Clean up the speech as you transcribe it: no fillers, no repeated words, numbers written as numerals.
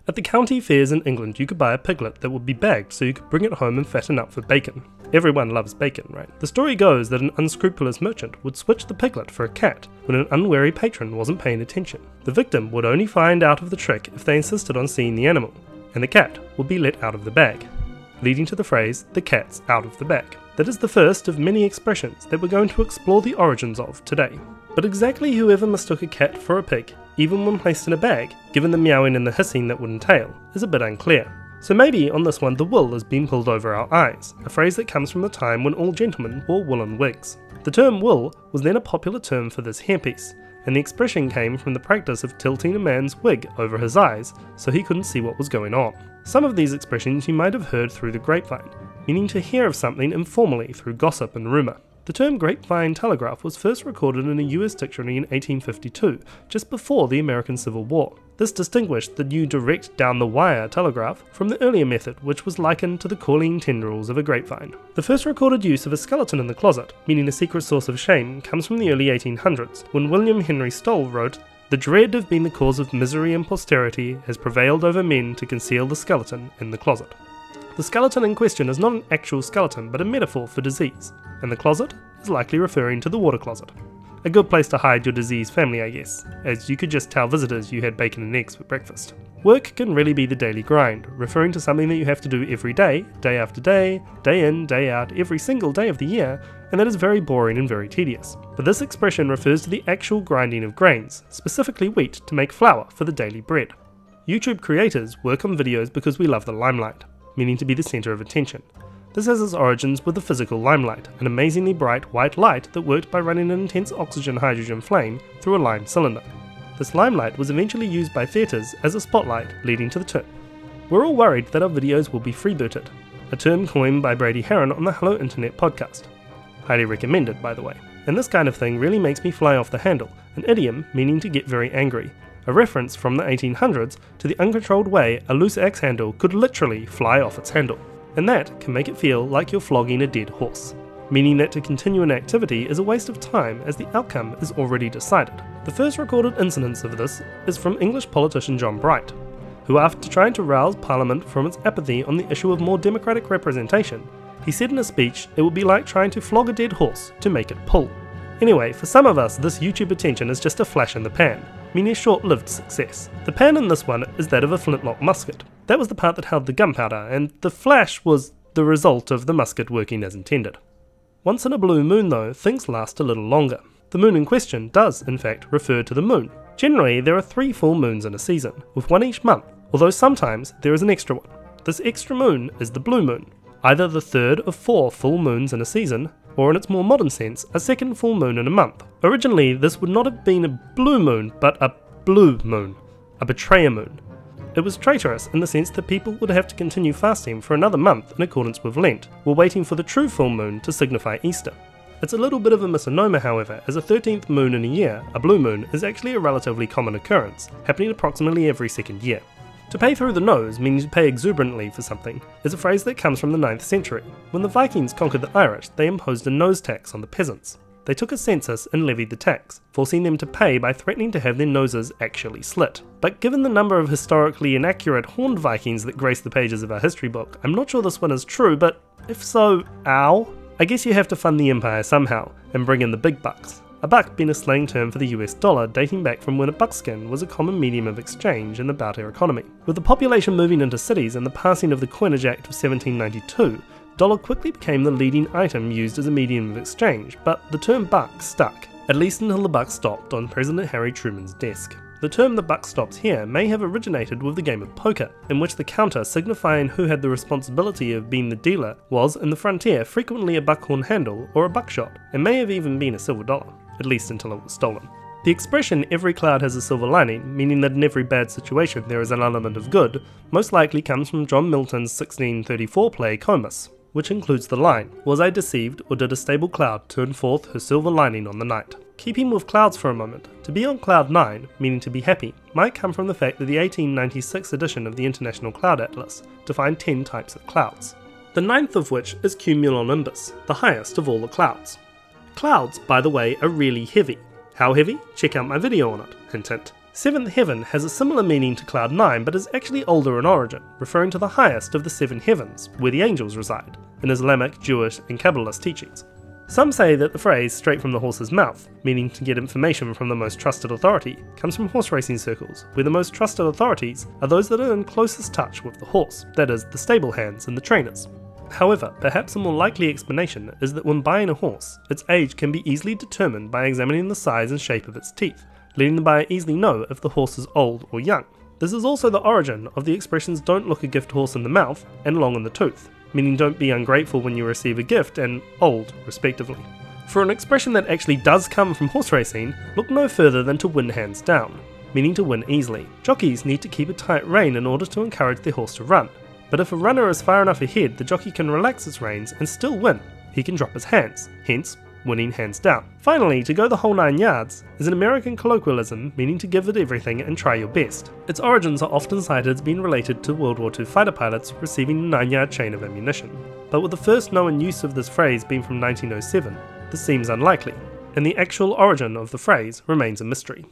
At the county fairs in England, you could buy a piglet that would be bagged so you could bring it home and fatten up for bacon. Everyone loves bacon, right? The story goes that an unscrupulous merchant would switch the piglet for a cat when an unwary patron wasn't paying attention. The victim would only find out of the trick if they insisted on seeing the animal, and the cat would be let out of the bag, leading to the phrase, "the cat's out of the bag." That is the first of many expressions that we're going to explore the origins of today. But exactly whoever mistook a cat for a pig, even when placed in a bag, given the meowing and the hissing that would entail, is a bit unclear. So maybe on this one the wool has been pulled over our eyes, a phrase that comes from the time when all gentlemen wore woolen wigs. The term wool was then a popular term for this hairpiece, and the expression came from the practice of tilting a man's wig over his eyes so he couldn't see what was going on. Some of these expressions you might have heard through the grapevine, meaning to hear of something informally through gossip and rumour. The term grapevine telegraph was first recorded in a US dictionary in 1852, just before the American Civil War. This distinguished the new direct down-the-wire telegraph from the earlier method, which was likened to the calling tendrils of a grapevine. The first recorded use of a skeleton in the closet, meaning a secret source of shame, comes from the early 1800s, when William Henry Stoll wrote, "The dread of being the cause of misery and posterity has prevailed over men to conceal the skeleton in the closet." The skeleton in question is not an actual skeleton but a metaphor for disease, and the closet is likely referring to the water closet. A good place to hide your diseased family, I guess, as you could just tell visitors you had bacon and eggs for breakfast. Work can really be the daily grind, referring to something that you have to do every day, day after day in, day out, every single day of the year, and that is very boring and very tedious. But this expression refers to the actual grinding of grains, specifically wheat, to make flour for the daily bread. YouTube creators work on videos because we love the limelight, meaning to be the centre of attention. This has its origins with the physical limelight, an amazingly bright white light that worked by running an intense oxygen-hydrogen flame through a lime cylinder. This limelight was eventually used by theatres as a spotlight, leading to the term. We're all worried that our videos will be freebooted, a term coined by Brady Haran on the Hello Internet podcast. Highly recommended, by the way. And this kind of thing really makes me fly off the handle, an idiom meaning to get very angry, a reference from the 1800s to the uncontrolled way a loose axe handle could literally fly off its handle. And that can make it feel like you're flogging a dead horse, meaning that to continue an activity is a waste of time as the outcome is already decided. The first recorded incidence of this is from English politician John Bright, who after trying to rouse Parliament from its apathy on the issue of more democratic representation, he said in a speech it would be like trying to flog a dead horse to make it pull. Anyway, for some of us this YouTube attention is just a flash in the pan, meaning a short-lived success. The pan in this one is that of a flintlock musket. That was the part that held the gunpowder, and the flash was the result of the musket working as intended. Once in a blue moon though, things last a little longer. The moon in question does, in fact, refer to the moon. Generally, there are 3 full moons in a season, with one each month, although sometimes there is an extra one. This extra moon is the blue moon, either the third of 4 full moons in a season, or in its more modern sense, a second full moon in a month. Originally, this would not have been a blue moon, but a blue moon, a betrayer moon. It was traitorous in the sense that people would have to continue fasting for another month in accordance with Lent, while waiting for the true full moon to signify Easter. It's a little bit of a misnomer however, as a 13th moon in a year, a blue moon, is actually a relatively common occurrence, happening approximately every second year. To pay through the nose, meaning to pay exuberantly for something, is a phrase that comes from the 9th century. When the Vikings conquered the Irish, they imposed a nose tax on the peasants. They took a census and levied the tax, forcing them to pay by threatening to have their noses actually slit. But given the number of historically inaccurate horned Vikings that grace the pages of our history book, I'm not sure this one is true, but if so, ow? I guess you have to fund the empire somehow, and bring in the big bucks. A buck being a slang term for the US dollar dating back from when a buckskin was a common medium of exchange in the barter economy. With the population moving into cities and the passing of the Coinage Act of 1792, dollar quickly became the leading item used as a medium of exchange, but the term buck stuck, at least until the buck stopped on President Harry Truman's desk. The term "the buck stops here" may have originated with the game of poker, in which the counter signifying who had the responsibility of being the dealer was, in the frontier, frequently a buckhorn handle or a buckshot, and may have even been a silver dollar, at least until it was stolen. The expression "every cloud has a silver lining," meaning that in every bad situation there is an element of good, most likely comes from John Milton's 1634 play Comus, which includes the line, "Was I deceived, or did a stable cloud turn forth her silver lining on the night?" Keeping with clouds for a moment, to be on cloud 9, meaning to be happy, might come from the fact that the 1896 edition of the International Cloud Atlas defined 10 types of clouds, the 9th of which is cumulonimbus, the highest of all the clouds. Clouds, by the way, are really heavy. How heavy? Check out my video on it, hint hint. Seventh heaven has a similar meaning to cloud 9, but is actually older in origin, referring to the highest of the 7 heavens, where the angels reside, in Islamic, Jewish, and Kabbalist teachings. Some say that the phrase straight from the horse's mouth, meaning to get information from the most trusted authority, comes from horse racing circles, where the most trusted authorities are those that are in closest touch with the horse, that is, the stable hands and the trainers. However, perhaps a more likely explanation is that when buying a horse, its age can be easily determined by examining the size and shape of its teeth, letting the buyer easily know if the horse is old or young. This is also the origin of the expressions "don't look a gift horse in the mouth" and "long in the tooth," meaning don't be ungrateful when you receive a gift, and old, respectively. For an expression that actually does come from horse racing, look no further than to win hands down, meaning to win easily. Jockeys need to keep a tight rein in order to encourage their horse to run, but if a runner is far enough ahead, the jockey can relax his reins and still win. He can drop his hands, hence winning hands down. Finally, to go the whole 9 yards is an American colloquialism meaning to give it everything and try your best. Its origins are often cited as being related to World War II fighter pilots receiving a 9-yard chain of ammunition. But with the first known use of this phrase being from 1907, this seems unlikely, and the actual origin of the phrase remains a mystery.